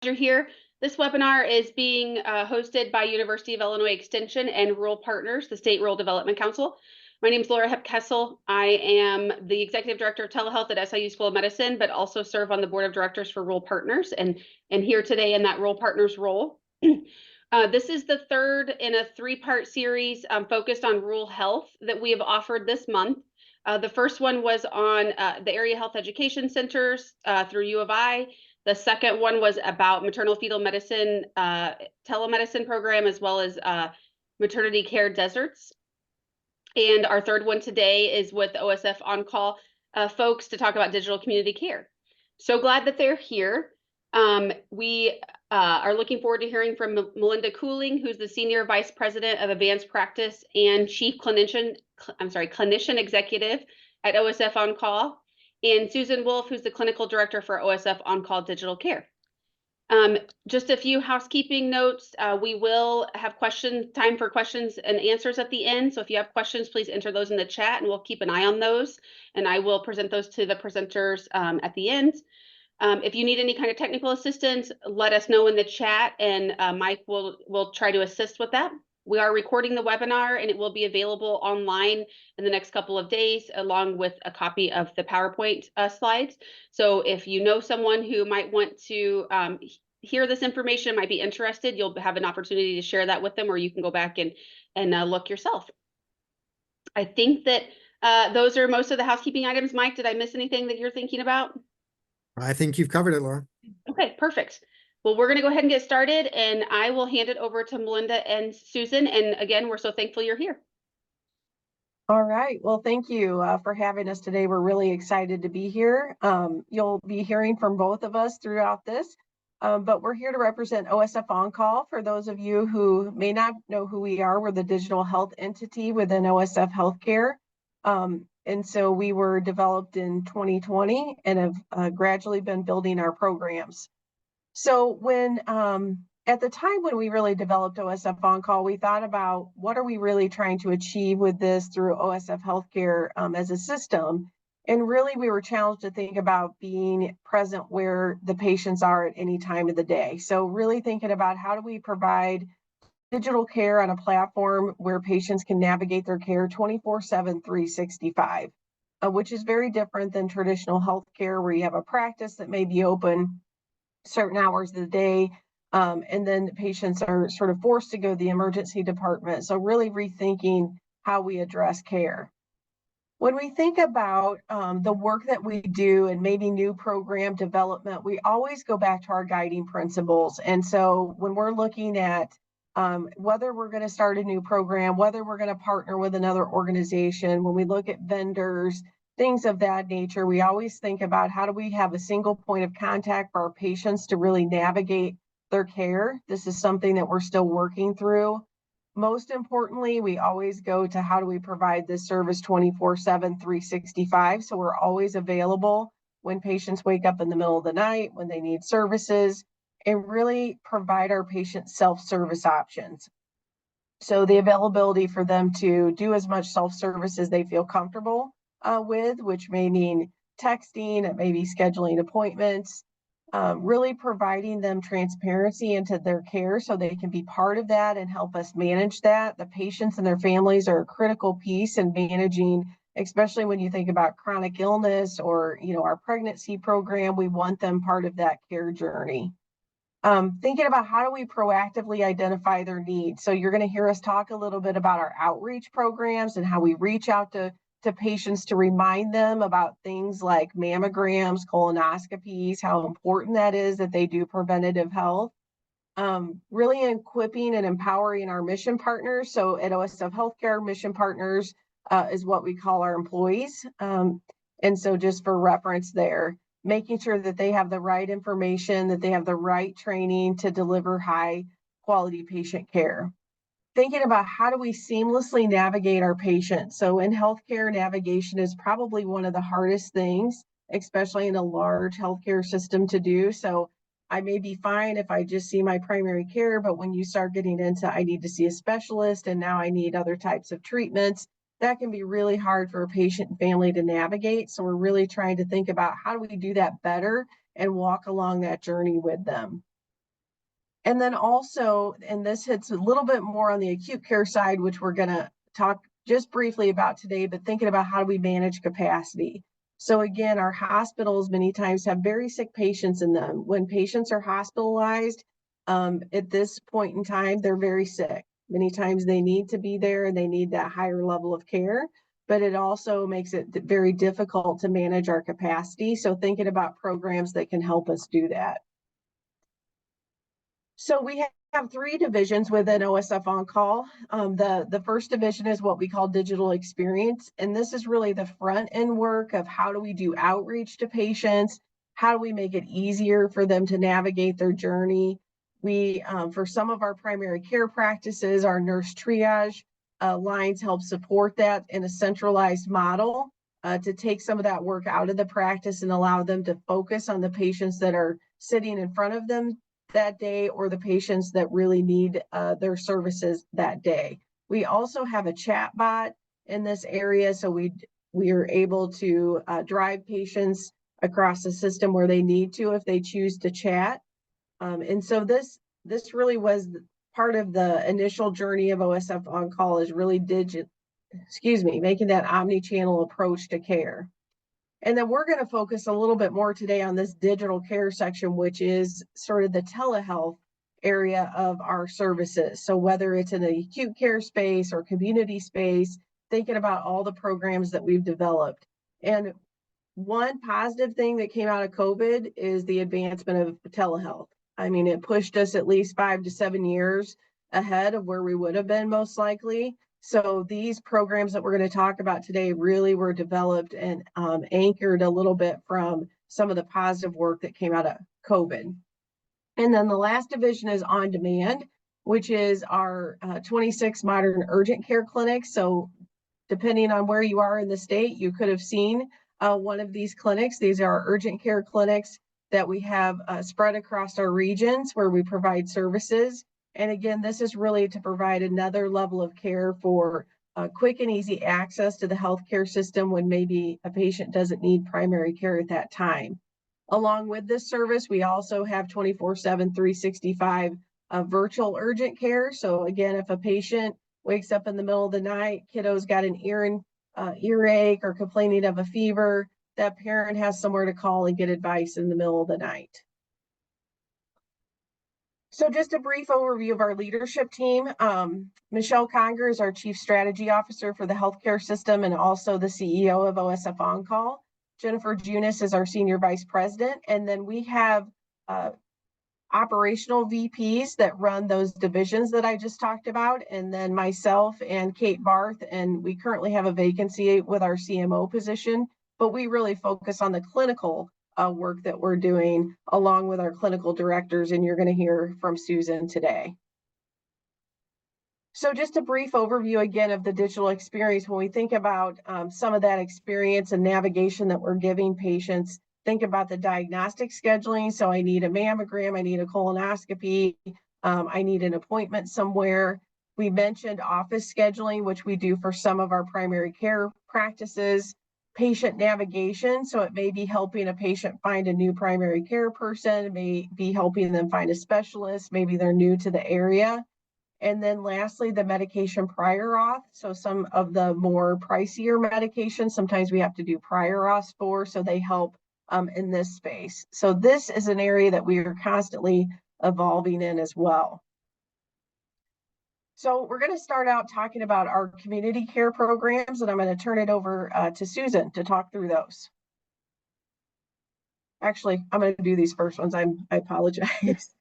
You're here. This webinar is being hosted by University of Illinois Extension and Rural Partners, the State Rural Development Council. My name is Laura Hep-Kessel. I am the Executive Director of Telehealth at SIU School of Medicine, but also serve on the Board of Directors for Rural Partners and here today in that Rural Partners role. This is the third in a three-part series focused on rural health that we have offered this month. The first one was on the area health education centers through U of I. The second one was about maternal fetal medicine telemedicine program, as well as maternity care deserts. And our third one today is with OSF OnCall folks to talk about digital community care. So glad that they're here. We are looking forward to hearing from Melinda Cooling, who's the Senior Vice President of Advanced Practice and Chief Clinician Executive at OSF OnCall, and Susan Wolf, who's the Clinical Director for OSF OnCall Digital Care. Just a few housekeeping notes. We will have time for questions and answers at the end. So if you have questions, please enter those in the chat and we'll keep an eye on those. And I will present those to the presenters at the end. If you need any kind of technical assistance, let us know in the chat and Mike will try to assist with that. We are recording the webinar and it will be available online in the next couple of days, along with a copy of the PowerPoint slides. So if you know someone who might want to hear this information, might be interested, you'll have an opportunity to share that with them, or you can go back and look yourself. I think that those are most of the housekeeping items. Mike, did I miss anything that you're thinking about? I think you've covered it, Laura. Okay, perfect. Well, we're going to go ahead and get started, and I will hand it over to Melinda and Susan. And again, we're so thankful you're here. All right. Well, thank you for having us today. We're really excited to be here. You'll be hearing from both of us throughout this, but we're here to represent OSF OnCall. For those of you who may not know who we are, we're the digital health entity within OSF HealthCare. And so we were developed in 2020 and have gradually been building our programs. So when at the time when we really developed OSF OnCall, we thought about what are we really trying to achieve with this through OSF HealthCare as a system. And really we were challenged to think about being present where the patients are at any time of the day. So really thinking about how do we provide digital care on a platform where patients can navigate their care 24/7, 365, which is very different than traditional healthcare where you have a practice that may be open certain hours of the day, and then patients are sort of forced to go to the emergency department. So really rethinking how we address care. When we think about the work that we do and maybe new program development, we always go back to our guiding principles. And so when we're looking at whether we're going to start a new program, whether we're going to partner with another organization, when we look at vendors, things of that nature, we always think about how do we have a single point of contact for our patients to really navigate their care. This is something that we're still working through. Most importantly, we always go to how do we provide this service 24/7, 365. So we're always available when patients wake up in the middle of the night, when they need services, and really provide our patients self-service options. So the availability for them to do as much self-service as they feel comfortable with, which may mean texting, it may be scheduling appointments, really providing them transparency into their care so they can be part of that and help us manage that. The patients and their families are a critical piece in managing, especially when you think about chronic illness or, our pregnancy program, we want them part of that care journey. Thinking about how do we proactively identify their needs. So you're going to hear us talk a little bit about our outreach programs and how we reach out to patients to remind them about things like mammograms, colonoscopies, how important that is that they do preventative health. Really equipping and empowering our mission partners. So at OSF HealthCare, mission partners is what we call our employees. And so just for reference there, making sure that they have the right information, that they have the right training to deliver high quality patient care. Thinking about how do we seamlessly navigate our patients. So in healthcare, navigation is probably one of the hardest things, especially in a large healthcare system to do. So I may be fine if I just see my primary care, but when you start getting into, I need to see a specialist and now I need other types of treatments, that can be really hard for a patient and family to navigate. So we're really trying to think about how do we do that better and walk along that journey with them. And then also, and this hits a little bit more on the acute care side, which we're going to talk just briefly about today, but thinking about how do we manage capacity. So again, our hospitals many times have very sick patients in them. When patients are hospitalized, at this point in time, they're very sick. Many times they need to be there and they need that higher level of care, but it also makes it very difficult to manage our capacity. So thinking about programs that can help us do that. So we have three divisions within OSF OnCall. The first division is what we call digital experience. And this is really the front end work of how do we do outreach to patients? How do we make it easier for them to navigate their journey? We, for some of our primary care practices, our nurse triage lines help support that in a centralized model to take some of that work out of the practice and allow them to focus on the patients that are sitting in front of them that day or the patients that really need their services that day. We also have a chat bot in this area, so we are able to drive patients across the system where they need to if they choose to chat. And so this really was part of the initial journey of OSF OnCall is really making that omni-channel approach to care. And then we're going to focus a little bit more today on this digital care section, which is sort of the telehealth area of our services. So whether it's in the acute care space or community space, thinking about all the programs that we've developed. And one positive thing that came out of COVID is the advancement of telehealth. I mean, it pushed us at least 5 to 7 years ahead of where we would have been most likely. So these programs that we're going to talk about today really were developed and anchored a little bit from some of the positive work that came out of COVID. And then the last division is on demand, which is our 26 modern urgent care clinics. So depending on where you are in the state, you could have seen one of these clinics. These are urgent care clinics that we have spread across our regions where we provide services. And again, this is really to provide another level of care for quick and easy access to the healthcare system when maybe a patient doesn't need primary care at that time. Along with this service, we also have 24/7, 365 virtual urgent care. So again, if a patient wakes up in the middle of the night, kiddo's got an earache or complaining of a fever, that parent has somewhere to call and get advice in the middle of the night. So just a brief overview of our leadership team. Michelle Conger is our Chief Strategy Officer for the healthcare system and also the CEO of OSF OnCall. Jennifer Junis is our Senior Vice President. And then we have operational VPs that run those divisions that I just talked about. And then myself and Kate Barth, and we currently have a vacancy with our CMO position, but we really focus on the clinical work that we're doing along with our clinical directors, and you're going to hear from Susan today. So just a brief overview again of the digital experience. When we think about some of that experience and navigation that we're giving patients, think about the diagnostic scheduling. So I need a mammogram, I need a colonoscopy, I need an appointment somewhere. We mentioned office scheduling, which we do for some of our primary care practices. Patient navigation, so it may be helping a patient find a new primary care person, it may be helping them find a specialist, maybe they're new to the area. And then lastly, the medication prior auth. So some of the more pricier medications, sometimes we have to do prior auth for, so they help in this space. So this is an area that we are constantly evolving in as well. So we're going to start out talking about our community care programs, and I'm going to turn it over to Susan to talk through those. Actually, I'm going to do these first ones. I apologize.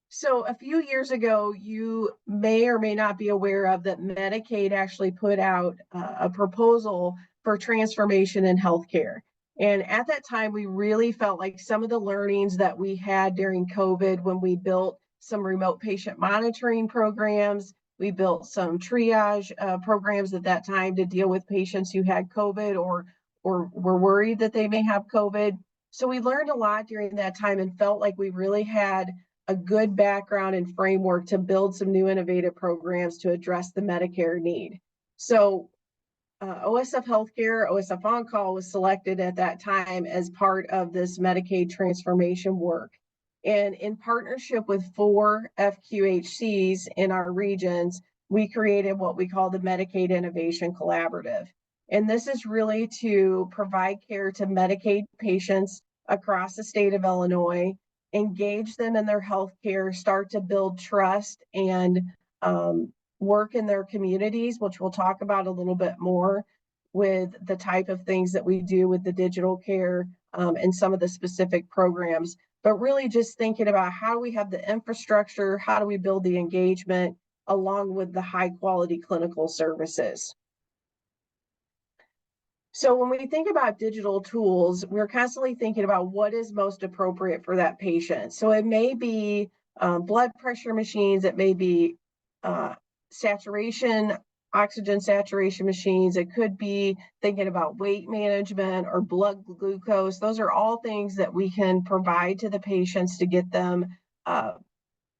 So a few years ago, you may or may not be aware of that Medicaid actually put out a proposal for transformation in healthcare. And at that time, we really felt like some of the learnings that we had during COVID when we built some remote patient monitoring programs, we built some triage programs at that time to deal with patients who had COVID or were worried that they may have COVID. So we learned a lot during that time and felt like we really had a good background and framework to build some new innovative programs to address the Medicare need. So OSF HealthCare, OSF OnCall was selected at that time as part of this Medicaid transformation work. And in partnership with 4 FQHCs in our regions, we created what we call the Medicaid Innovation Collaborative. And this is really to provide care to Medicaid patients across the state of Illinois, engage them in their health care, start to build trust and work in their communities, which we'll talk about a little bit more with the type of things that we do with the digital care and some of the specific programs. But really just thinking about how do we have the infrastructure, how do we build the engagement along with the high quality clinical services. So when we think about digital tools, we're constantly thinking about what is most appropriate for that patient. So it may be blood pressure machines, it may be oxygen saturation machines. It could be thinking about weight management or blood glucose. Those are all things that we can provide to the patients to get them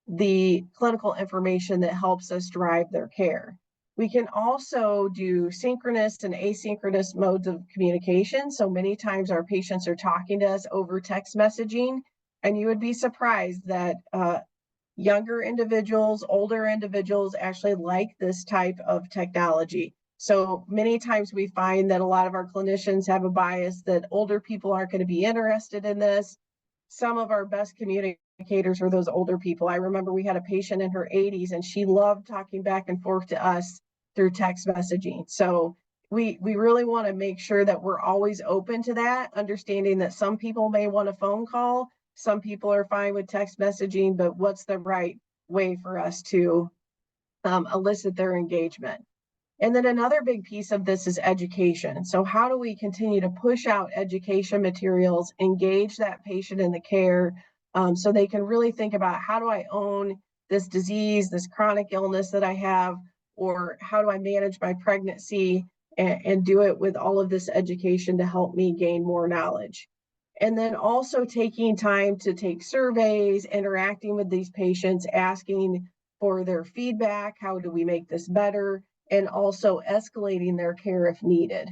the clinical information that helps us drive their care. We can also do synchronous and asynchronous modes of communication. So many times our patients are talking to us over text messaging, and you would be surprised that younger individuals, older individuals actually like this type of technology. So many times we find that a lot of our clinicians have a bias that older people aren't going to be interested in this. Some of our best communicators are those older people. I remember we had a patient in her 80s and she loved talking back and forth to us through text messaging. So we really want to make sure that we're always open to that, understanding that some people may want a phone call, some people are fine with text messaging, but what's the right way for us to elicit their engagement? And then another big piece of this is education. So how do we continue to push out education materials, engage that patient in the care, so they can really think about how do I own this disease, this chronic illness that I have, or how do I manage my pregnancy and do it with all of this education to help me gain more knowledge. And then also taking time to take surveys, interacting with these patients, asking for their feedback, how do we make this better, and also escalating their care if needed.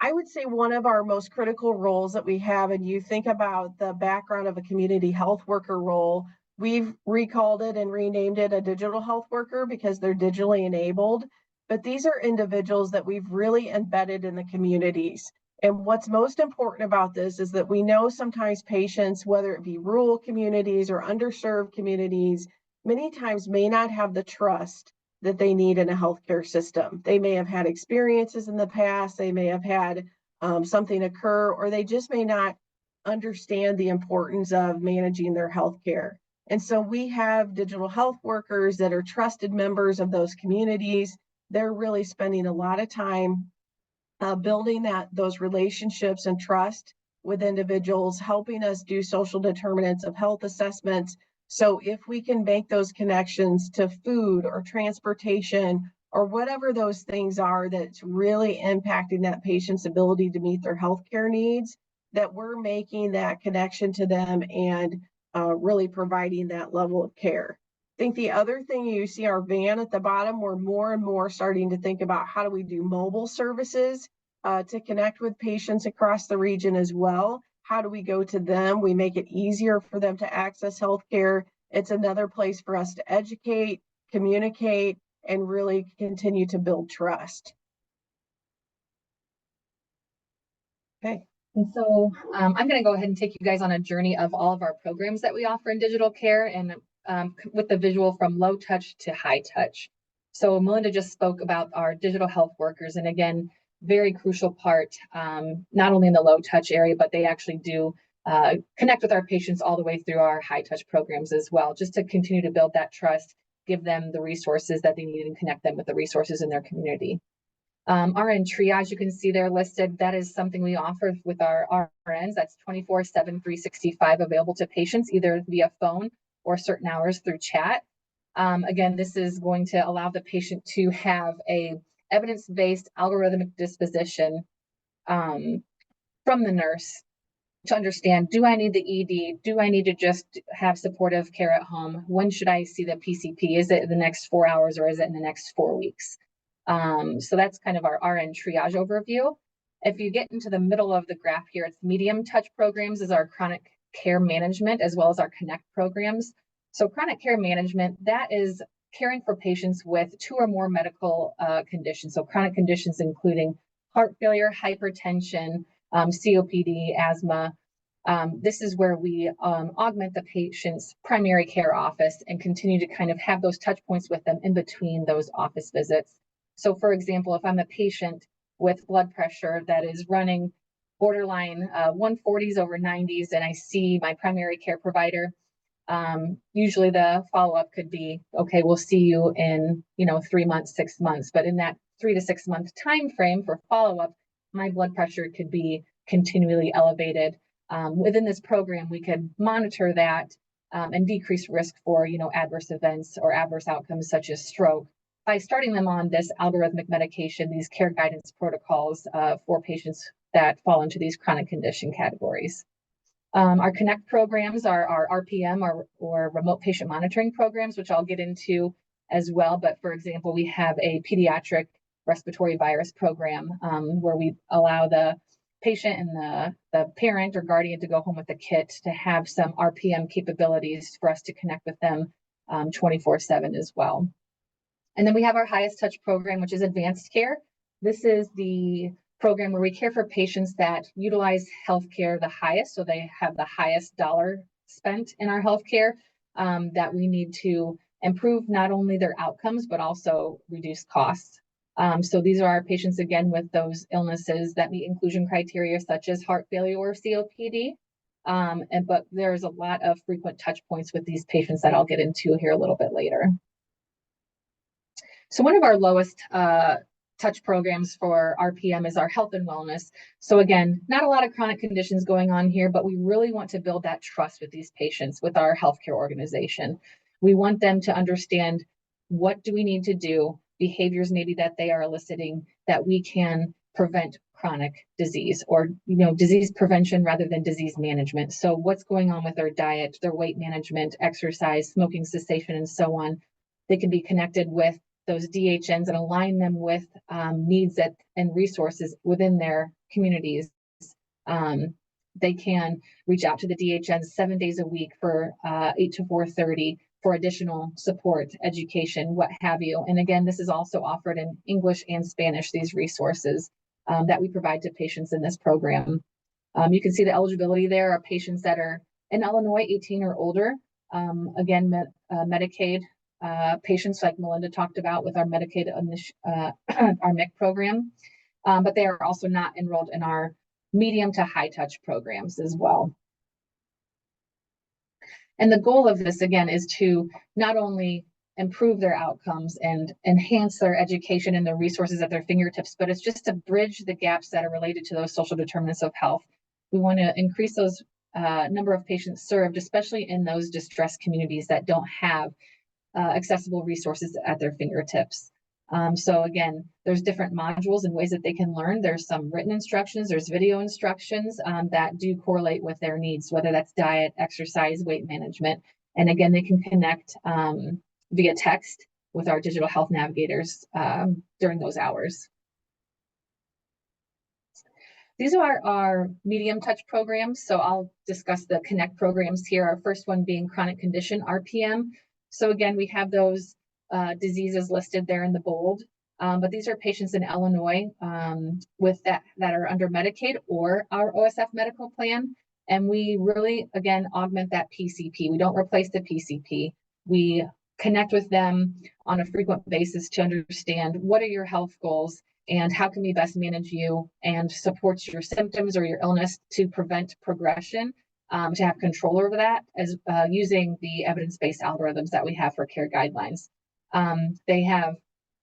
I would say one of our most critical roles that we have, and you think about the background of a community health worker role, we've recalled it and renamed it a digital health worker because they're digitally enabled. But these are individuals that we've really embedded in the communities. And what's most important about this is that we know sometimes patients, whether it be rural communities or underserved communities, many times may not have the trust that they need in a healthcare system. They may have had experiences in the past, they may have had something occur, or they just may not understand the importance of managing their healthcare. And so we have digital health workers that are trusted members of those communities. They're really spending a lot of time building those relationships and trust with individuals, helping us do social determinants of health assessments. So if we can make those connections to food or transportation or whatever those things are that's really impacting that patient's ability to meet their healthcare needs, that we're making that connection to them and really providing that level of care. I think the other thing, you see our van at the bottom, we're more and more starting to think about how do we do mobile services to connect with patients across the region as well. How do we go to them? We make it easier for them to access healthcare. It's another place for us to educate, communicate, and really continue to build trust. Okay. And so I'm going to go ahead and take you guys on a journey of all of our programs that we offer in digital care, and with the visual from low touch to high touch. So Melinda just spoke about our digital health workers, and again, very crucial part, not only in the low touch area, but they actually do connect with our patients all the way through our high touch programs as well, just to continue to build that trust, give them the resources that they need and connect them with the resources in their community. RN triage, you can see there listed, that is something we offer with our RNs. That's 24/7, 365 available to patients, either via phone or certain hours through chat. Again, this is going to allow the patient to have a evidence-based algorithmic disposition from the nurse to understand, do I need the ED? Do I need to just have supportive care at home? When should I see the PCP? Is it in the next 4 hours or is it in the next 4 weeks? So that's kind of our RN triage overview. If you get into the middle of the graph here, it's medium touch programs is our chronic care management, as well as our connect programs. So chronic care management, that is caring for patients with 2 or more medical conditions. So chronic conditions including heart failure, hypertension, COPD, asthma. This is where we augment the patient's primary care office and continue to kind of have those touch points with them in between those office visits. So for example, if I'm a patient with blood pressure that is running borderline 140s over 90s, and I see my primary care provider, usually the follow-up could be, okay, we'll see you in 3 months, 6 months, but in that 3 to 6 month time frame for follow-up, my blood pressure could be continually elevated. Within this program, we could monitor that and decrease risk for adverse events or adverse outcomes such as stroke by starting them on this algorithmic medication, these care guidance protocols for patients that fall into these chronic condition categories. Our Connect programs are our RPM or remote patient monitoring programs, which I'll get into as well. But for example, we have a pediatric respiratory virus program where we allow the patient and the parent or guardian to go home with a kit to have some RPM capabilities for us to connect with them 24/7 as well. And then we have our highest touch program, which is advanced care. This is the program where we care for patients that utilize healthcare the highest, so they have the highest dollar spent in our healthcare, that we need to improve not only their outcomes, but also reduce costs. So these are our patients, again, with those illnesses that meet inclusion criteria, such as heart failure or COPD. But there's a lot of frequent touch points with these patients that I'll get into here a little bit later. So one of our lowest touch programs for RPM is our health and wellness. So again, not a lot of chronic conditions going on here, but we really want to build that trust with these patients, with our healthcare organization. We want them to understand, what do we need to do, behaviors maybe that they are eliciting, that we can prevent chronic disease, or disease prevention rather than disease management. So what's going on with their diet, their weight management, exercise, smoking cessation, and so on. They can be connected with those DHNs and align them with needs and resources within their communities. They can reach out to the DHNs 7 days a week for 8 to 4:30 for additional support, education, what have you. And again, this is also offered in English and Spanish, these resources that we provide to patients in this program. You can see the eligibility there are patients that are in Illinois, 18 or older. Again, Medicaid patients like Melinda talked about with our Medicaid, our MIC program, but they are also not enrolled in our medium to high touch programs as well. And the goal of this, again, is to not only improve their outcomes and enhance their education and their resources at their fingertips, but it's just to bridge the gaps that are related to those social determinants of health. We want to increase those number of patients served, especially in those distressed communities that don't have accessible resources at their fingertips. So again, there's different modules and ways that they can learn. There's some written instructions, there's video instructions that do correlate with their needs, whether that's diet, exercise, weight management. And again, they can connect via text with our digital health navigators during those hours. These are our medium touch programs. So I'll discuss the Connect programs here. Our first one being chronic condition, RPM. So again, we have those diseases listed there in the bold, but these are patients in Illinois with that are under Medicaid or our OSF medical plan. And we really, again, augment that PCP. We don't replace the PCP. We connect with them on a frequent basis to understand, what are your health goals and how can we best manage you and support your symptoms or your illness to prevent progression, to have control over that, as using the evidence-based algorithms that we have for care guidelines. They have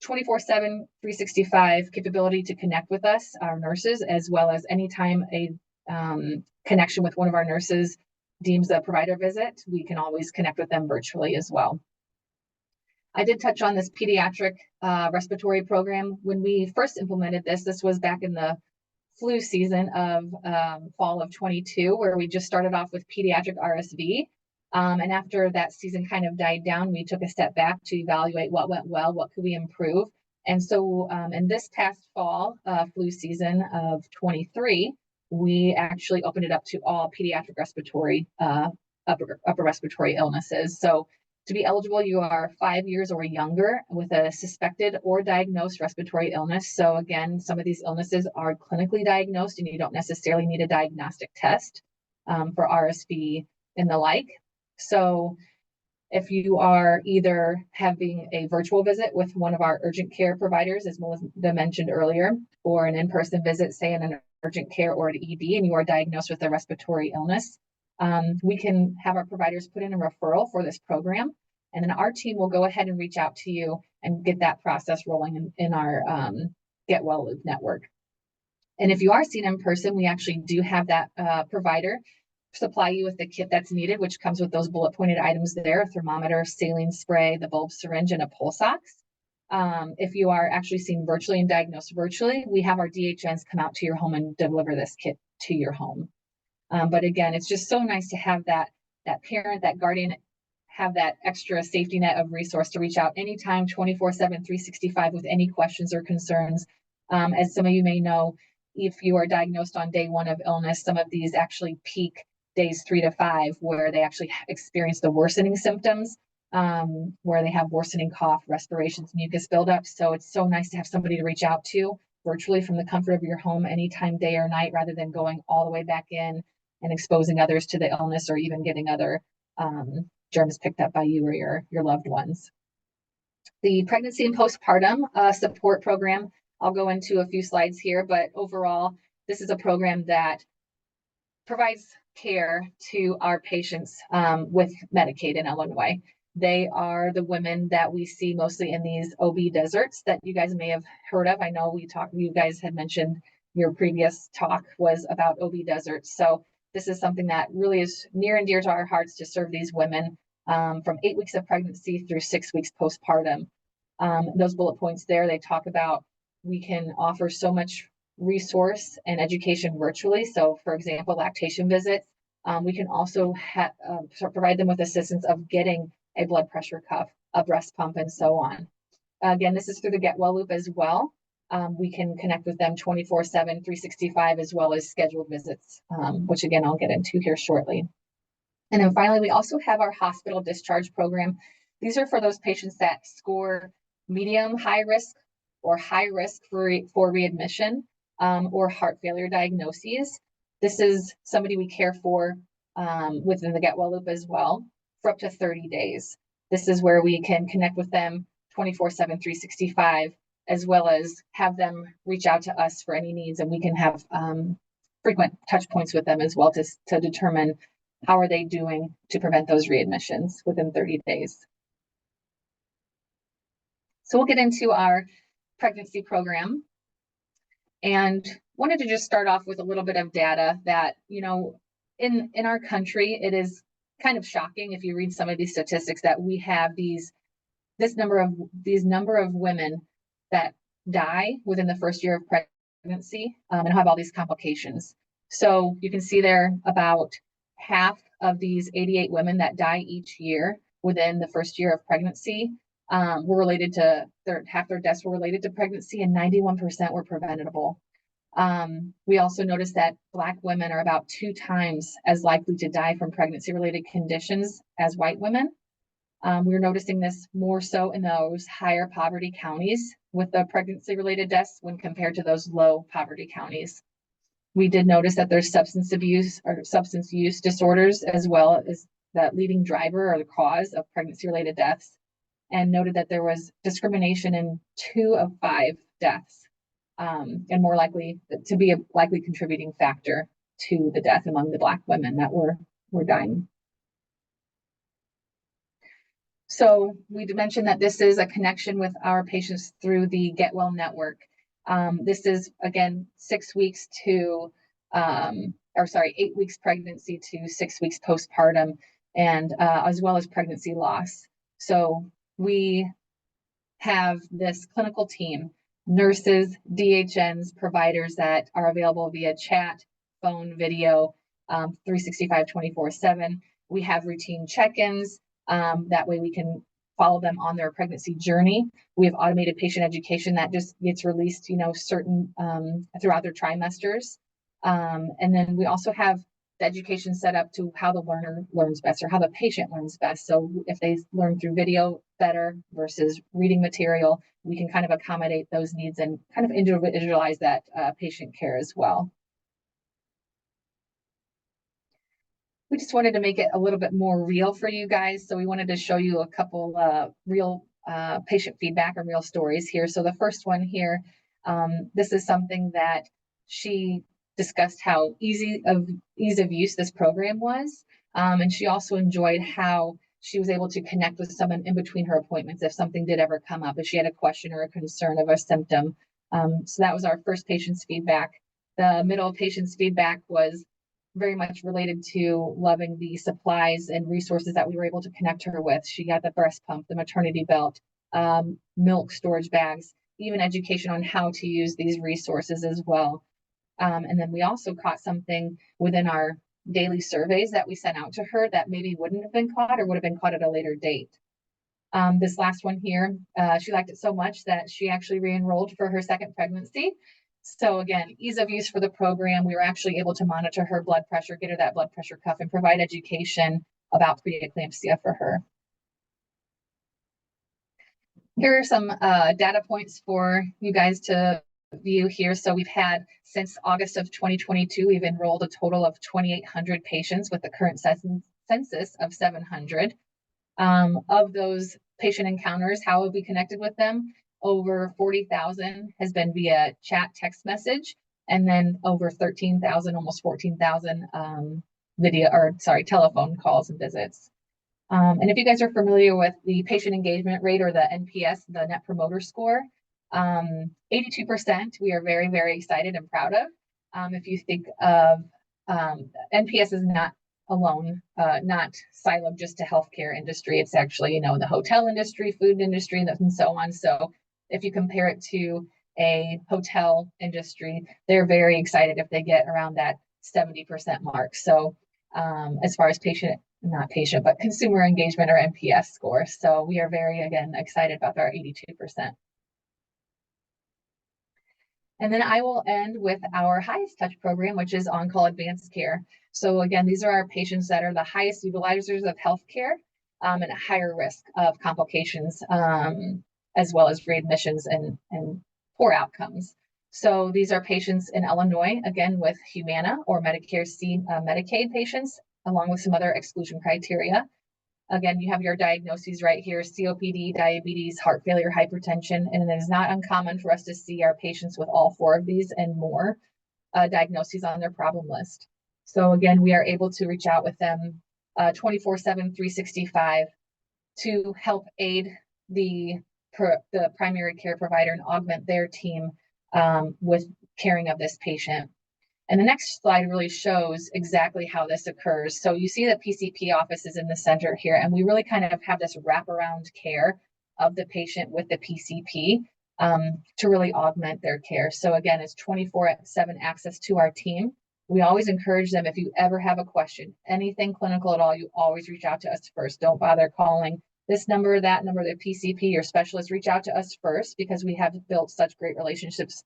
24/7, 365 capability to connect with us, our nurses, as well as anytime a connection with one of our nurses deems a provider visit, we can always connect with them virtually as well. I did touch on this pediatric respiratory program. When we first implemented this, this was back in the flu season of fall of 22, where we just started off with pediatric RSV. And after that season kind of died down, we took a step back to evaluate what went well, what could we improve. And so in this past fall flu season of 23, we actually opened it up to all pediatric respiratory, upper respiratory illnesses. So to be eligible, you are 5 years or younger with a suspected or diagnosed respiratory illness. So again, some of these illnesses are clinically diagnosed and you don't necessarily need a diagnostic test for RSV and the like. So if you are either having a virtual visit with one of our urgent care providers, as Melinda mentioned earlier, or an in-person visit, say in an urgent care or an ED, and you are diagnosed with a respiratory illness, we can have our providers put in a referral for this program. And then our team will go ahead and reach out to you and get that process rolling in our Get Well Loop network. And if you are seen in person, we actually do have that provider supply you with the kit that's needed, which comes with those bullet pointed items there: a thermometer, saline spray, the bulb syringe, and a pulse ox. If you are actually seen virtually and diagnosed virtually, we have our DHNs come out to your home and deliver this kit to your home. But again, it's just so nice to have that parent, that guardian, have that extra safety net of resource to reach out anytime, 24/7, 365 with any questions or concerns. As some of you may know, if you are diagnosed on day 1 of illness, some of these actually peak days 3 to 5, where they actually experience the worsening symptoms, where they have worsening cough, respirations, mucus buildup. So it's so nice to have somebody to reach out to virtually from the comfort of your home anytime, day or night, rather than going all the way back in and exposing others to the illness or even getting other germs picked up by you or your loved ones. The pregnancy and postpartum support program, I'll go into a few slides here, but overall, this is a program that provides care to our patients with Medicaid in Illinois. They are the women that we see mostly in these OB deserts that you guys may have heard of. I know you guys had mentioned your previous talk was about OB deserts. So this is something that really is near and dear to our hearts, to serve these women from 8 weeks of pregnancy through 6 weeks postpartum. Those bullet points there, they talk about we can offer so much resource and education virtually. So for example, lactation visits, we can also provide them with assistance of getting a blood pressure cuff, a breast pump, and so on. Again, this is through the Get Well Loop as well. We can connect with them 24/7, 365, as well as scheduled visits, which again, I'll get into here shortly. And then finally, we also have our hospital discharge program. These are for those patients that score medium, high risk, or high risk for readmission, or heart failure diagnoses. This is somebody we care for within the Get Well Loop as well for up to 30 days. This is where we can connect with them 24/7, 365, as well as have them reach out to us for any needs, and we can have frequent touch points with them as well to determine how are they doing to prevent those readmissions within 30 days. So we'll get into our pregnancy program, and wanted to just start off with a little bit of data that, in our country, it is kind of shocking if you read some of these statistics that we have this number of women that die within the first year of pregnancy and have all these complications. So you can see there about half of these 88 women that die each year within the first year of pregnancy were related to half their deaths were related to pregnancy, and 91% were preventable. We also noticed that Black women are about 2 times as likely to die from pregnancy-related conditions as white women. We're noticing this more so in those higher poverty counties with the pregnancy-related deaths when compared to those low poverty counties. We did notice that there's substance abuse or substance use disorders as well as that leading driver or the cause of pregnancy-related deaths, and noted that there was discrimination in 2 of 5 deaths, and more likely to be a likely contributing factor to the death among the Black women that were dying. So we mentioned that this is a connection with our patients through the Get Well network. This is, again, 6 weeks to, 8 weeks pregnancy to 6 weeks postpartum, and as well as pregnancy loss. So we have this clinical team, nurses, DHNs, providers that are available via chat, phone, video, 365, 24/7. We have routine check-ins. That way we can follow them on their pregnancy journey. We have automated patient education that just gets released, certain throughout their trimesters. And then we also have the education set up to how the learner learns best or how the patient learns best. So if they learn through video better versus reading material, we can kind of accommodate those needs and kind of individualize that patient care as well. We just wanted to make it a little bit more real for you guys. So we wanted to show you a couple real patient feedback and real stories here. So the first one here, this is something that she discussed how ease of use this program was. And she also enjoyed how she was able to connect with someone in between her appointments if something did ever come up, if she had a question or a concern of a symptom. So that was our first patient's feedback. The middle patient's feedback was very much related to loving the supplies and resources that we were able to connect her with. She got the breast pump, the maternity belt, milk storage bags, even education on how to use these resources as well. And then we also caught something within our daily surveys that we sent out to her that maybe wouldn't have been caught or would have been caught at a later date. This last one here, she liked it so much that she actually re-enrolled for her second pregnancy. So again, ease of use for the program. We were actually able to monitor her blood pressure, get her that blood pressure cuff, and provide education about preeclampsia for her. Here are some data points for you guys to view here. So we've had, since August of 2022, we've enrolled a total of 2,800 patients with the current census of 700. Of those patient encounters, how have we connected with them? Over 40,000 has been via chat, text message, and then over 13,000, almost 14,000 telephone calls and visits. And if you guys are familiar with the patient engagement rate or the NPS, the Net Promoter Score, 82%, we are very, very excited and proud of. If you think of NPS is not alone, not siloed just to healthcare industry. It's actually, the hotel industry, food industry, and so on. So if you compare it to a hotel industry, they're very excited if they get around that 70% mark. So as far as consumer engagement or NPS score. So we are very, again, excited about our 82%. And then I will end with our highest touch program, which is OnCall Advanced Care. So again, these are our patients that are the highest utilizers of healthcare and at higher risk of complications, as well as readmissions and poor outcomes. So these are patients in Illinois, again, with Humana or Medicare C Medicaid patients, along with some other exclusion criteria. Again, you have your diagnoses right here: COPD, diabetes, heart failure, hypertension, and it is not uncommon for us to see our patients with all four of these and more diagnoses on their problem list. So again, we are able to reach out with them 24/7, 365 to help aid the primary care provider and augment their team with caring of this patient. And the next slide really shows exactly how this occurs. So you see the PCP office is in the center here, and we really kind of have this wraparound care of the patient with the PCP to really augment their care. So again, it's 24/7 access to our team. We always encourage them, if you ever have a question, anything clinical at all, you always reach out to us first. Don't bother calling this number, that number, the PCP or specialist. Reach out to us first, because we have built such great relationships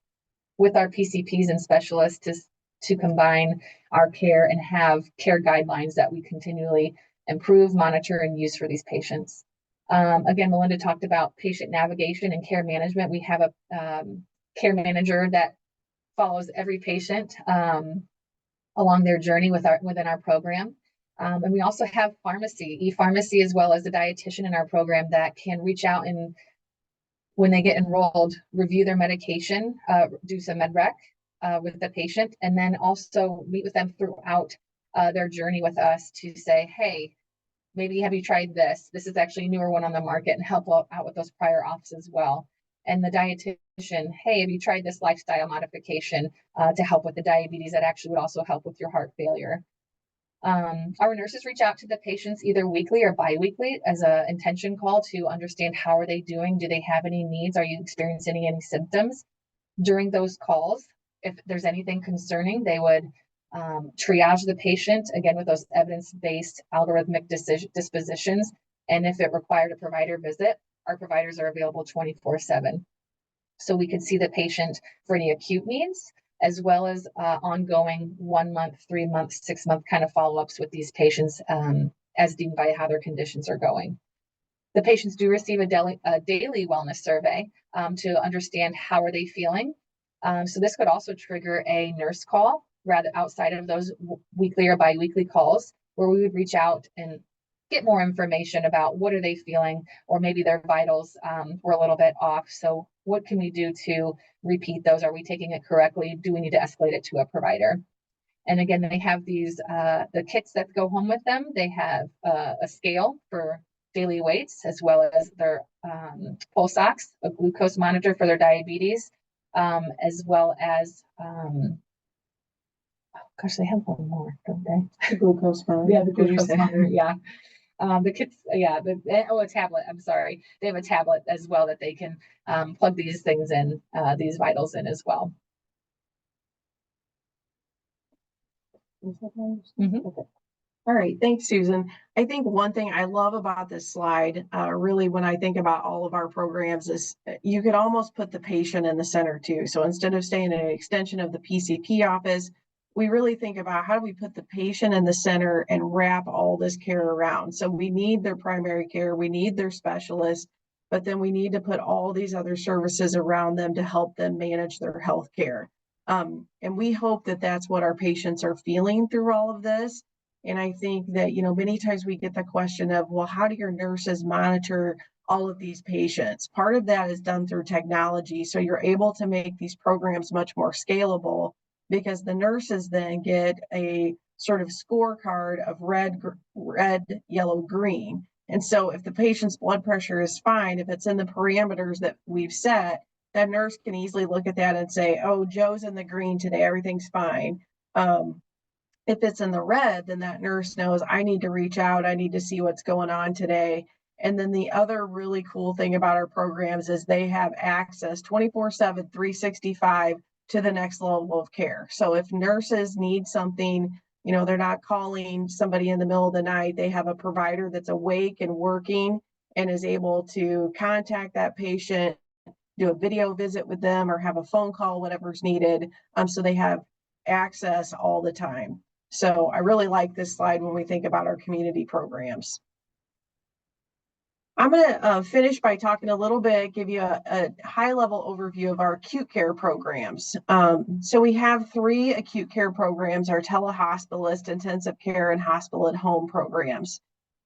with our PCPs and specialists to combine our care and have care guidelines that we continually improve, monitor, and use for these patients. Again, Melinda talked about patient navigation and care management. We have a care manager that follows every patient along their journey within our program. And we also have e-pharmacy, as well as a dietitian in our program that can reach out and, when they get enrolled, review their medication, do some med rec with the patient, and then also meet with them throughout their journey with us to say, hey, maybe have you tried this? This is actually a newer one on the market, and help out with those prior auths as well. And the dietitian, hey, have you tried this lifestyle modification to help with the diabetes that actually would also help with your heart failure? Our nurses reach out to the patients either weekly or bi-weekly as an intention call to understand how are they doing. Do they have any needs? Are you experiencing any symptoms? During those calls, if there's anything concerning, they would triage the patient, again, with those evidence-based algorithmic dispositions And if it required a provider visit, our providers are available 24/7. So we could see the patient for any acute needs, as well as ongoing 1 month, 3 month, 6 month kind of follow-ups with these patients as deemed by how their conditions are going. The patients do receive a daily wellness survey to understand how are they feeling. So this could also trigger a nurse call rather outside of those weekly or biweekly calls, where we would reach out and get more information about what are they feeling, or maybe their vitals were a little bit off. So what can we do to repeat those? Are we taking it correctly? Do we need to escalate it to a provider? And again, they have these, the kits that go home with them. They have a scale for daily weights, as well as their pulse ox, a glucose monitor for their diabetes, as well as, oh gosh, they have one more, don't they? The glucose monitor. Yeah, the glucose monitor, yeah. The kits, yeah, a tablet, I'm sorry. They have a tablet as well that they can plug these things in, these vitals in as well. Okay. All right, thanks, Susan. I think one thing I love about this slide, really, when I think about all of our programs, is you could almost put the patient in the center too. So instead of staying an extension of the PCP office, we really think about how do we put the patient in the center and wrap all this care around. So we need their primary care, we need their specialist, but then we need to put all these other services around them to help them manage their health care. And we hope that that's what our patients are feeling through all of this. And I think that, many times we get the question of, well, how do your nurses monitor all of these patients? Part of that is done through technology. So you're able to make these programs much more scalable, because the nurses then get a sort of scorecard of red, yellow, green. And so if the patient's blood pressure is fine, if it's in the parameters that we've set, that nurse can easily look at that and say, oh, Joe's in the green today, everything's fine. If it's in the red, then that nurse knows I need to reach out, I need to see what's going on today. And then the other really cool thing about our programs is they have access 24/7, 365 to the next level of care. So if nurses need something, they're not calling somebody in the middle of the night, they have a provider that's awake and working and is able to contact that patient, do a video visit with them, or have a phone call, whatever's needed. So they have access all the time. So I really like this slide when we think about our community programs. I'm going to finish by talking a little bit, give you a high-level overview of our acute care programs. So we have 3 acute care programs: our telehospitalist, intensive care, and hospital at home programs.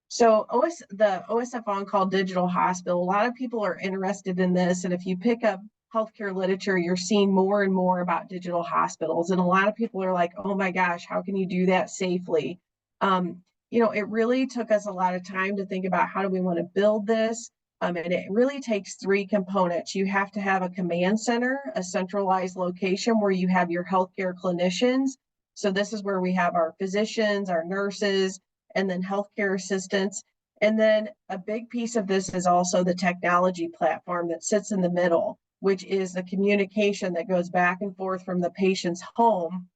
So the OSF OnCall Digital Hospital, a lot of people are interested in this. And if you pick up healthcare literature, you're seeing more and more about digital hospitals. And a lot of people are like, oh my gosh, how can you do that safely? It really took us a lot of time to think about how do we want to build this. And it really takes 3 components. You have to have a command center, a centralized location where you have your healthcare clinicians. So this is where we have our physicians, our nurses, and then healthcare assistants. And then a big piece of this is also the technology platform that sits in the middle, which is the communication that goes back and forth from the patient's home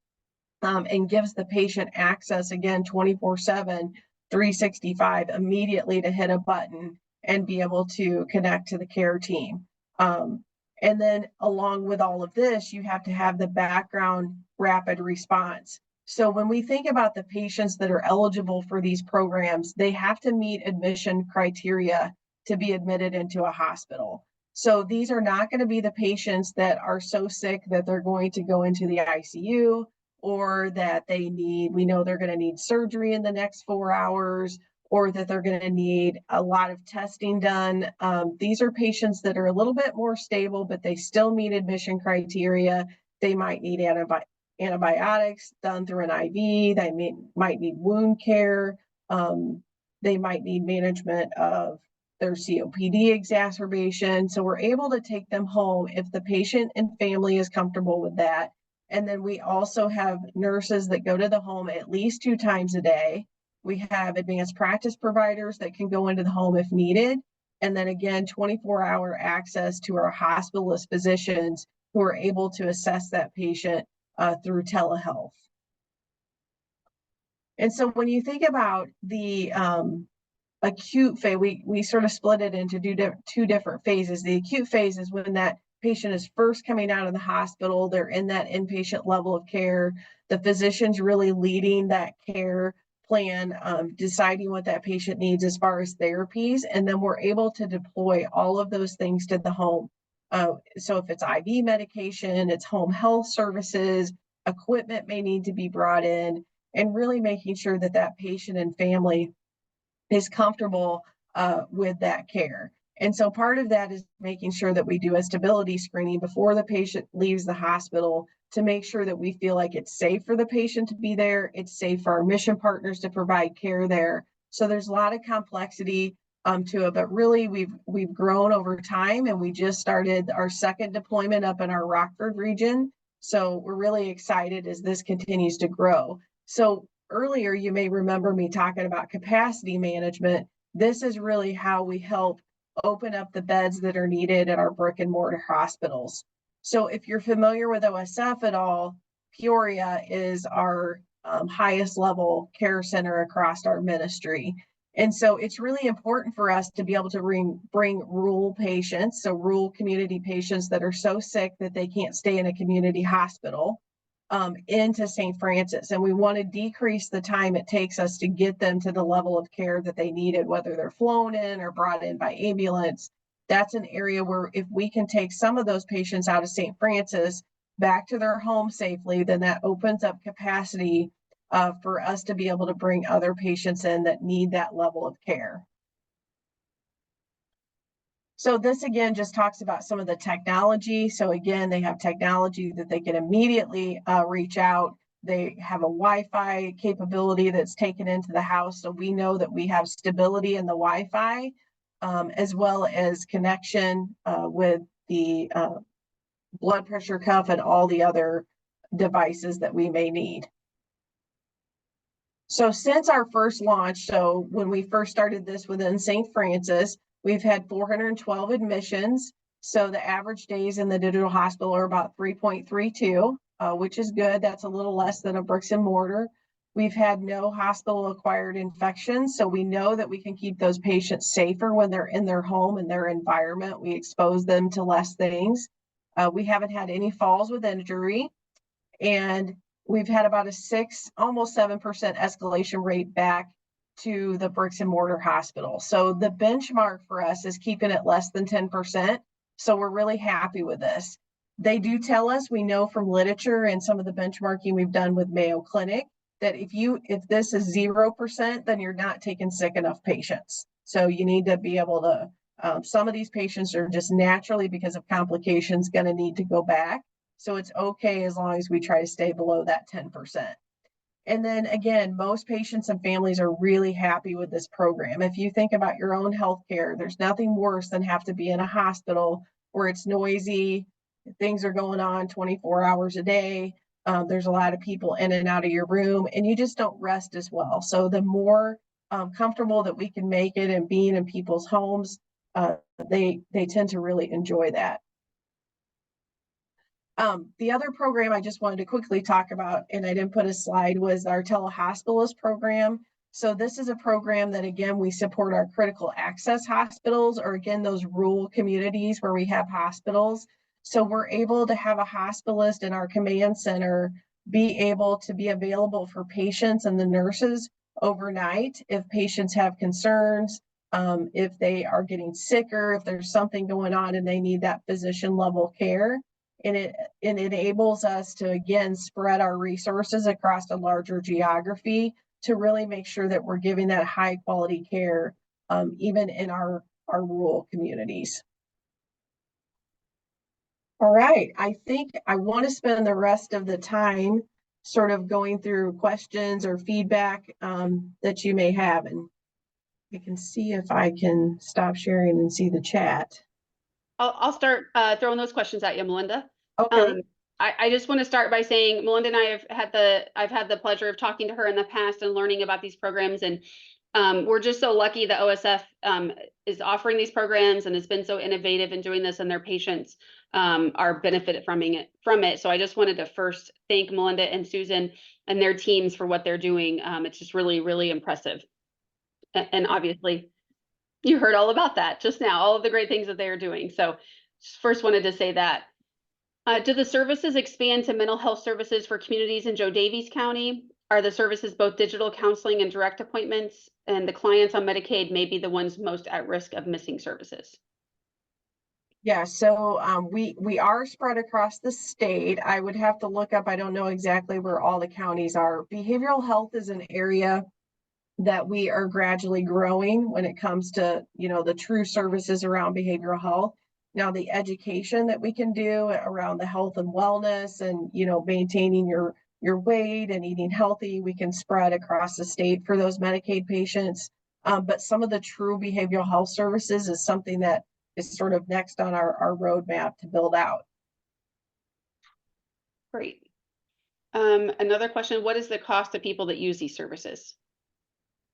and gives the patient access, again, 24/7, 365, immediately to hit a button and be able to connect to the care team. And then along with all of this, you have to have the background rapid response. So when we think about the patients that are eligible for these programs, they have to meet admission criteria to be admitted into a hospital. So these are not going to be the patients that are so sick that they're going to go into the ICU, or that we know they're going to need surgery in the next 4 hours, or that they're going to need a lot of testing done. These are patients that are a little bit more stable, but they still meet admission criteria. They might need antibiotics done through an IV. They might need wound care. They might need management of their COPD exacerbation. So we're able to take them home if the patient and family is comfortable with that. And then we also have nurses that go to the home at least 2 times a day. We have advanced practice providers that can go into the home if needed. And then again, 24-hour access to our hospitalist physicians who are able to assess that patient through telehealth. And so when you think about the acute phase, we sort of split it into two different phases. The acute phase is when that patient is first coming out of the hospital, they're in that inpatient level of care. The physician's really leading that care plan, deciding what that patient needs as far as therapies, and then we're able to deploy all of those things to the home. So if it's IV medication, it's home health services, equipment may need to be brought in, and really making sure that that patient and family is comfortable with that care. And so part of that is making sure that we do a stability screening before the patient leaves the hospital to make sure that we feel like it's safe for the patient to be there, it's safe for our mission partners to provide care there. So there's a lot of complexity to it, but really we've grown over time, and we just started our second deployment up in our Rockford region. So we're really excited as this continues to grow. So earlier, you may remember me talking about capacity management. This is really how we help open up the beds that are needed at our brick and mortar hospitals. So if you're familiar with OSF at all, Peoria is our highest level care center across our ministry. And so it's really important for us to be able to bring rural patients, so rural community patients that are so sick that they can't stay in a community hospital, into St. Francis. And we want to decrease the time it takes us to get them to the level of care that they needed, whether they're flown in or brought in by ambulance. That's an area where if we can take some of those patients out of St. Francis back to their home safely, then that opens up capacity for us to be able to bring other patients in that need that level of care. So this again just talks about some of the technology. So again, they have technology that they can immediately reach out. They have a Wi-Fi capability that's taken into the house. So we know that we have stability in the Wi-Fi, as well as connection with the blood pressure cuff and all the other devices that we may need. So since our first launch, so when we first started this within St. Francis, we've had 412 admissions. So the average days in the digital hospital are about 3.32, which is good. That's a little less than a bricks and mortar. We've had no hospital acquired infections. So we know that we can keep those patients safer when they're in their home and their environment. We expose them to less things. We haven't had any falls with injury. And we've had about a almost 7% escalation rate back to the bricks and mortar hospital. So the benchmark for us is keeping it less than 10%. So we're really happy with this. They do tell us, we know from literature and some of the benchmarking we've done with Mayo Clinic, that if this is 0%, then you're not taking sick enough patients. So you need to be able to, some of these patients are just naturally, because of complications, going to need to go back. So it's okay as long as we try to stay below that 10%. And then again, most patients and families are really happy with this program. If you think about your own healthcare, there's nothing worse than have to be in a hospital where it's noisy, things are going on 24 hours a day. There's a lot of people in and out of your room, and you just don't rest as well. So the more comfortable that we can make it and being in people's homes, they tend to really enjoy that. The other program I just wanted to quickly talk about, and I didn't put a slide, was our telehospitalist program. So this is a program that, again, we support our critical access hospitals, or again, those rural communities where we have hospitals. So we're able to have a hospitalist in our command center be able to be available for patients and the nurses overnight if patients have concerns, if they are getting sicker, if there's something going on and they need that physician level care. And it enables us to, again, spread our resources across a larger geography to really make sure that we're giving that high quality care, even in our rural communities. All right, I think I want to spend the rest of the time sort of going through questions or feedback that you may have. And I can see if I can stop sharing and see the chat. I'll start throwing those questions at you, Melinda. Okay. I just want to start by saying Melinda and I I've had the pleasure of talking to her in the past and learning about these programs, and we're just so lucky that OSF is offering these programs and has been so innovative in doing this, and their patients are benefited from it. So I just wanted to first thank Melinda and Susan and their teams for what they're doing. It's just really, really impressive. And obviously You heard all about that just now, all of the great things that they are doing. So first wanted to say that. Do the services expand to mental health services for communities in Joe Daviess County? Are the services both digital counseling and direct appointments? And the clients on Medicaid may be the ones most at risk of missing services. Yeah, so we are spread across the state. I would have to look up, I don't know exactly where all the counties are. Behavioral health is an area that we are gradually growing when it comes to, the true services around behavioral health. Now, the education that we can do around the health and wellness and, maintaining your weight and eating healthy, we can spread across the state for those Medicaid patients. But some of the true behavioral health services is something that is sort of next on our roadmap to build out. Great. Another question, what is the cost to people that use these services?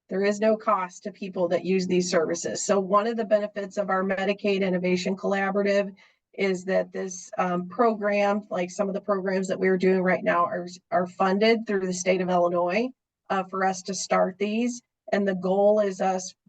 There is no cost to people that use these services. So one of the benefits of our Medicaid Innovation Collaborative is that this program, like some of the programs that we're doing right now, are funded through the state of Illinois for us to start these. And the goal is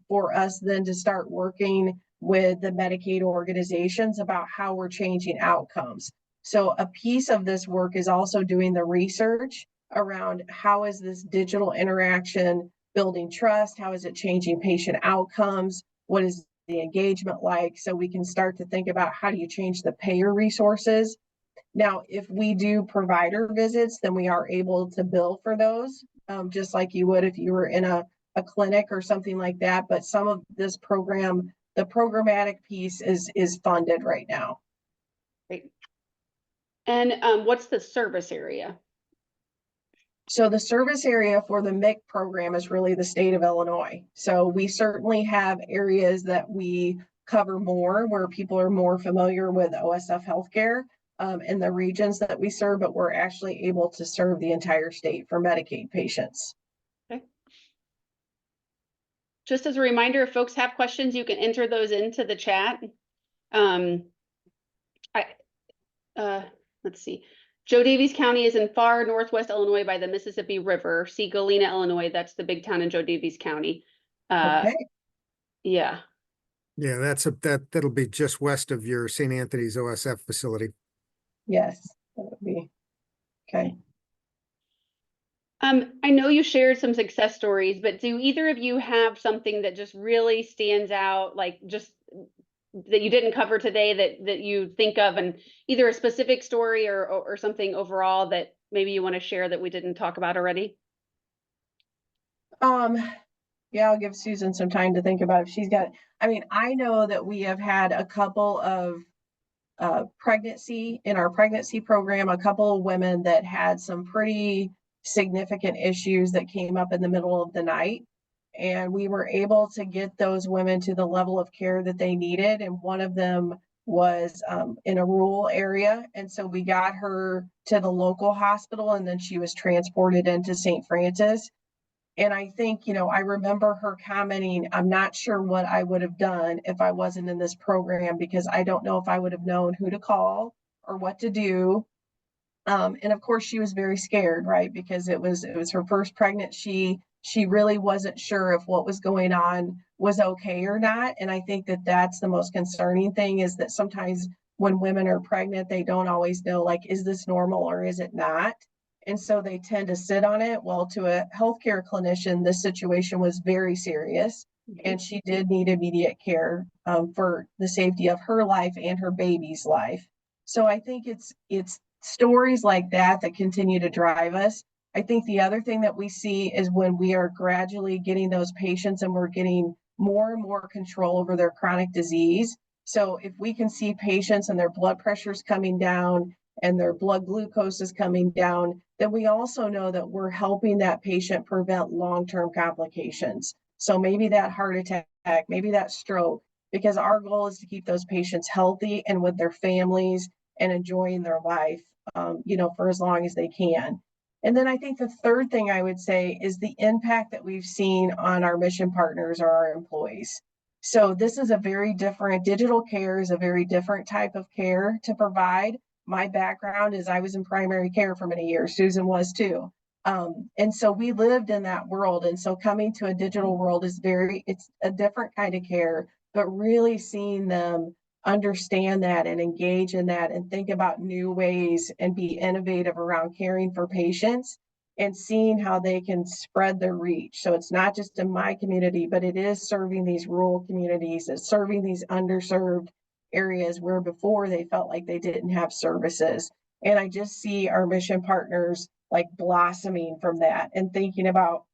for us then to start working with the Medicaid organizations about how we're changing outcomes. So a piece of this work is also doing the research around how is this digital interaction building trust, how is it changing patient outcomes, what is the engagement like, so we can start to think about how do you change the payer resources. Now, if we do provider visits, then we are able to bill for those, just like you would if you were in a clinic or something like that. But some of this program, the programmatic piece is funded right now. Great. And what's the service area? So the service area for the MIC program is really the state of Illinois. So we certainly have areas that we cover more where people are more familiar with OSF HealthCare in the regions that we serve, but we're actually able to serve the entire state for Medicaid patients. Okay. Just as a reminder, if folks have questions, you can enter those into the chat. Let's see. Joe Daviess County is in far northwest Illinois by the Mississippi River. See Galena, Illinois. That's the big town in Joe Daviess County. Okay. Yeah. Yeah, that'll be just west of your St. Anthony's OSF facility. Yes, that would be okay. I know you shared some success stories, but do either of you have something that just really stands out, like just that you didn't cover today that you think of, and either a specific story or something overall that maybe you want to share that we didn't talk about already? Yeah, I'll give Susan some time to think about if she's got, I know that we have had a couple of in our pregnancy program, a couple of women that had some pretty significant issues that came up in the middle of the night. And we were able to get those women to the level of care that they needed. And one of them was in a rural area. And so we got her to the local hospital, and then she was transported into St. Francis. And I think, I remember her commenting, I'm not sure what I would have done if I wasn't in this program, because I don't know if I would have known who to call or what to do. And of course she was very scared, right? Because it was her first pregnancy. She really wasn't sure if what was going on was okay or not. And I think that that's the most concerning thing, is that sometimes when women are pregnant, they don't always know, like, is this normal or is it not? And so they tend to sit on it. Well, to a healthcare clinician, this situation was very serious, and she did need immediate care for the safety of her life and her baby's life. So I think it's stories like that continue to drive us. I think the other thing that we see is when we are gradually getting those patients and we're getting more and more control over their chronic disease. So if we can see patients and their blood pressures coming down and their blood glucose is coming down, then we also know that we're helping that patient prevent long-term complications. So maybe that heart attack, maybe that stroke, because our goal is to keep those patients healthy and with their families and enjoying their life, for as long as they can. And then I think the third thing I would say is the impact that we've seen on our mission partners or our employees. So this is a very different, digital care is a very different type of care to provide. My background is I was in primary care for many years. Susan was too. And so we lived in that world. And so coming to a digital world is it's a different kind of care, but really seeing them understand that and engage in that and think about new ways and be innovative around caring for patients and seeing how they can spread their reach. So it's not just in my community, but it is serving these rural communities, it's serving these underserved areas where before they felt like they didn't have services. And I just see our mission partners like blossoming from that and thinking about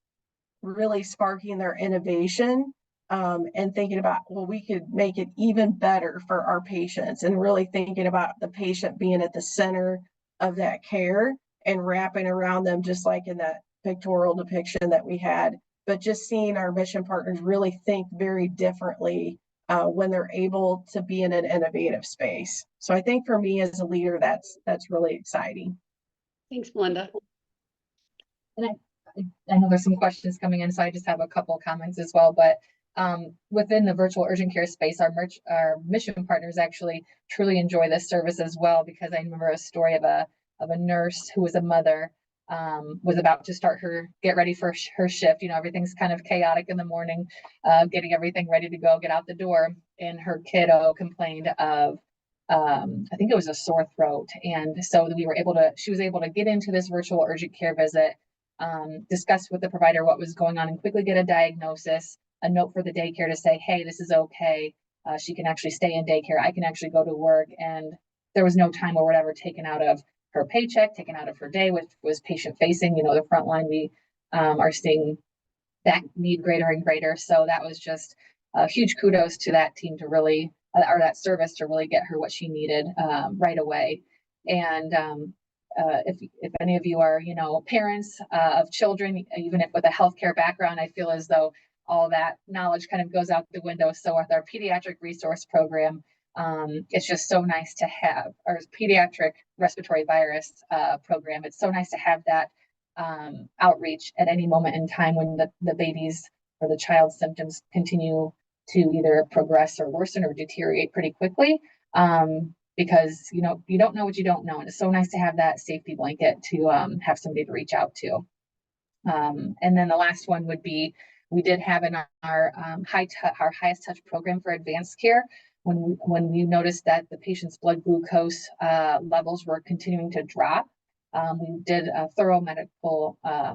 really sparking their innovation, and thinking about, well, we could make it even better for our patients, and really thinking about the patient being at the center of that care and wrapping around them, just like in that pictorial depiction that we had. But just seeing our mission partners really think very differently when they're able to be in an innovative space. So I think for me as a leader, that's really exciting. Thanks, Melinda. And I know there's some questions coming in, so I just have a couple of comments as well. But within the virtual urgent care space, our mission partners actually truly enjoy this service as well, because I remember a story of a nurse who was a mother, was about to get ready for her shift. Everything's kind of chaotic in the morning, getting everything ready to go, get out the door, and her kiddo complained of I think it was a sore throat. And so she was able to get into this virtual urgent care visit, discuss with the provider what was going on, and quickly get a diagnosis, a note for the daycare to say, hey, this is okay. She can actually stay in daycare. I can actually go to work. And there was no time or whatever taken out of her paycheck, taken out of her day, which was patient facing. The front line, we are seeing that need greater and greater. So that was just a huge kudos to that team to really, or that service to really get her what she needed right away. And if any of you are, parents of children, even if with a healthcare background, I feel as though all that knowledge kind of goes out the window. So with our pediatric resource program, it's just so nice to have our pediatric respiratory virus program. It's so nice to have that outreach at any moment in time when the baby's or the child's symptoms continue to either progress or worsen or deteriorate pretty quickly. Because you don't know what you don't know, and it's so nice to have that safety blanket to have somebody to reach out to. And then the last one would be, we did have in our highest touch program for advanced care, when we noticed that the patient's blood glucose levels were continuing to drop. We did a thorough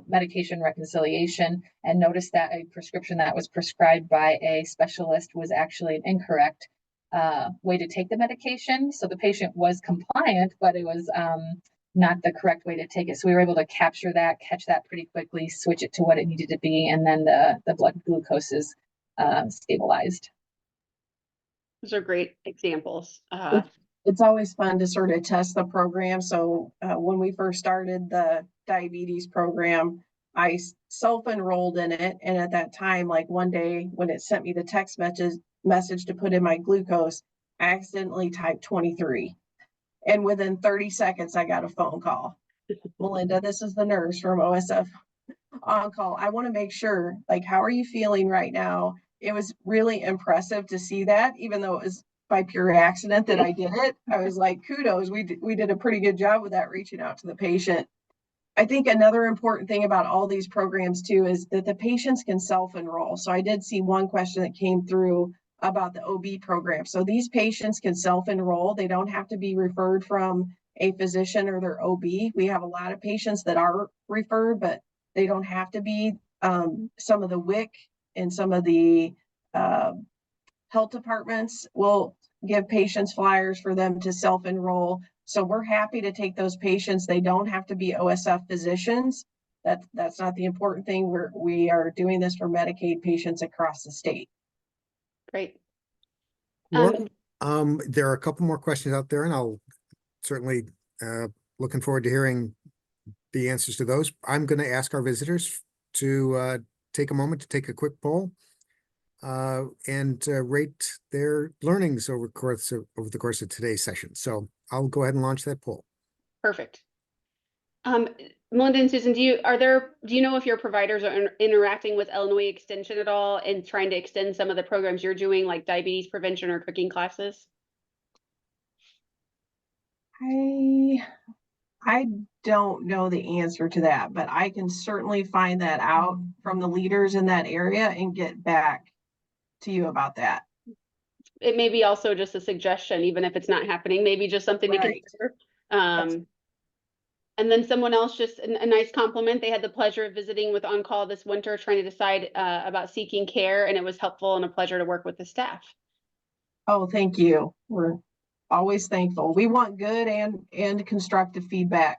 medication reconciliation and noticed that a prescription that was prescribed by a specialist was actually an incorrect way to take the medication. So the patient was compliant, but it was not the correct way to take it. So we were able to catch that pretty quickly, switch it to what it needed to be, and then the blood glucose is stabilized. Those are great examples. It's always fun to sort of test the program. So when we first started the diabetes program, I self-enrolled in it. And at that time, like one day when it sent me the text message to put in my glucose, I accidentally typed 23. And within 30 seconds, I got a phone call. Melinda, this is the nurse from OSF OnCall. I want to make sure, like, how are you feeling right now? It was really impressive to see that, even though it was by pure accident that I did it. I was like, kudos, we did a pretty good job with that, reaching out to the patient. I think another important thing about all these programs too is that the patients can self-enroll. So I did see one question that came through about the OB program. So these patients can self-enroll. They don't have to be referred from a physician or their OB. We have a lot of patients that are referred, but they don't have to be. Some of the WIC and some of the health departments will give patients flyers for them to self-enroll. So we're happy to take those patients. They don't have to be OSF physicians. That's not the important thing. We are doing this for Medicaid patients across the state. Great. Well, there are a couple more questions out there, and I'll certainly looking forward to hearing the answers to those. I'm going to ask our visitors to take a moment to take a quick poll and rate their learnings over the course of today's session. So I'll go ahead and launch that poll. Perfect. Melinda and Susan, do you know if your providers are interacting with Illinois Extension at all and trying to extend some of the programs you're doing, like diabetes prevention or cooking classes? I don't know the answer to that, but I can certainly find that out from the leaders in that area and get back to you about that. It may be also just a suggestion, even if it's not happening, maybe just something to Right. consider. And then someone else, just a nice compliment. They had the pleasure of visiting with OnCall this winter, trying to decide about seeking care, and it was helpful and a pleasure to work with the staff. Oh, thank you. We're always thankful. We want good and constructive feedback.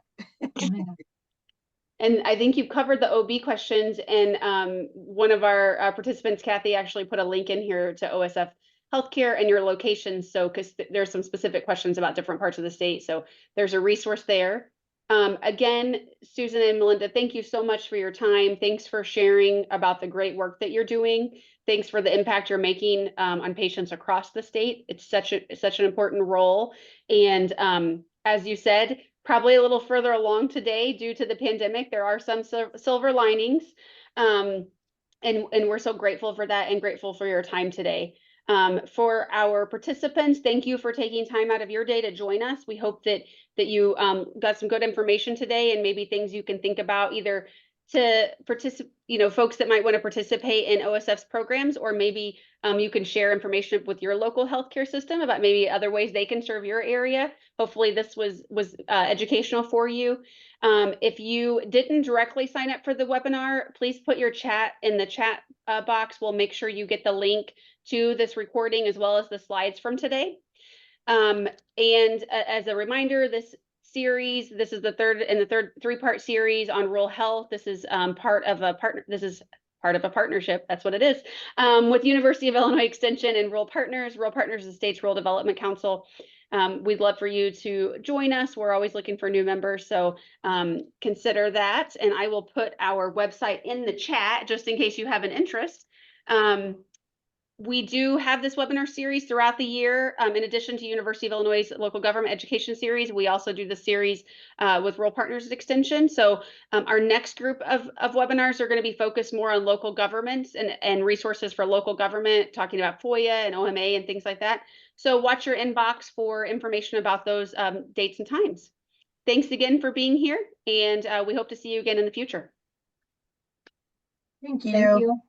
And I think you've covered the OB questions, and one of our participants, Kathy, actually put a link in here to OSF HealthCare and your locations. So, because there's some specific questions about different parts of the state. So there's a resource there. Again, Susan and Melinda, thank you so much for your time. Thanks for sharing about the great work that you're doing. Thanks for the impact you're making on patients across the state. It's such an important role. And as you said, probably a little further along today due to the pandemic, there are some silver linings. And we're so grateful for that and grateful for your time today. For our participants, thank you for taking time out of your day to join us. We hope that you got some good information today and maybe things you can think about, either to participate, folks that might want to participate in OSF's programs, or maybe you can share information with your local healthcare system about maybe other ways they can serve your area. Hopefully this was educational for you. If you didn't directly sign up for the webinar, please put your chat in the chat box. We'll make sure you get the link to this recording as well as the slides from today. And as a reminder, this is the third three-part series on rural health. This is part of a partnership. That's what it is, with University of Illinois Extension and Rural Partners. Rural Partners is the state's Rural Development Council. We'd love for you to join us. We're always looking for new members, so consider that. And I will put our website in the chat just in case you have an interest. We do have this webinar series throughout the year. In addition to University of Illinois' local government education series, we also do the series with Rural Partners Extension. So our next group of webinars are going to be focused more on local governments and resources for local government, talking about FOIA and OMA and things like that. So watch your inbox for information about those dates and times. Thanks again for being here, and we hope to see you again in the future. Thank you. Thank you.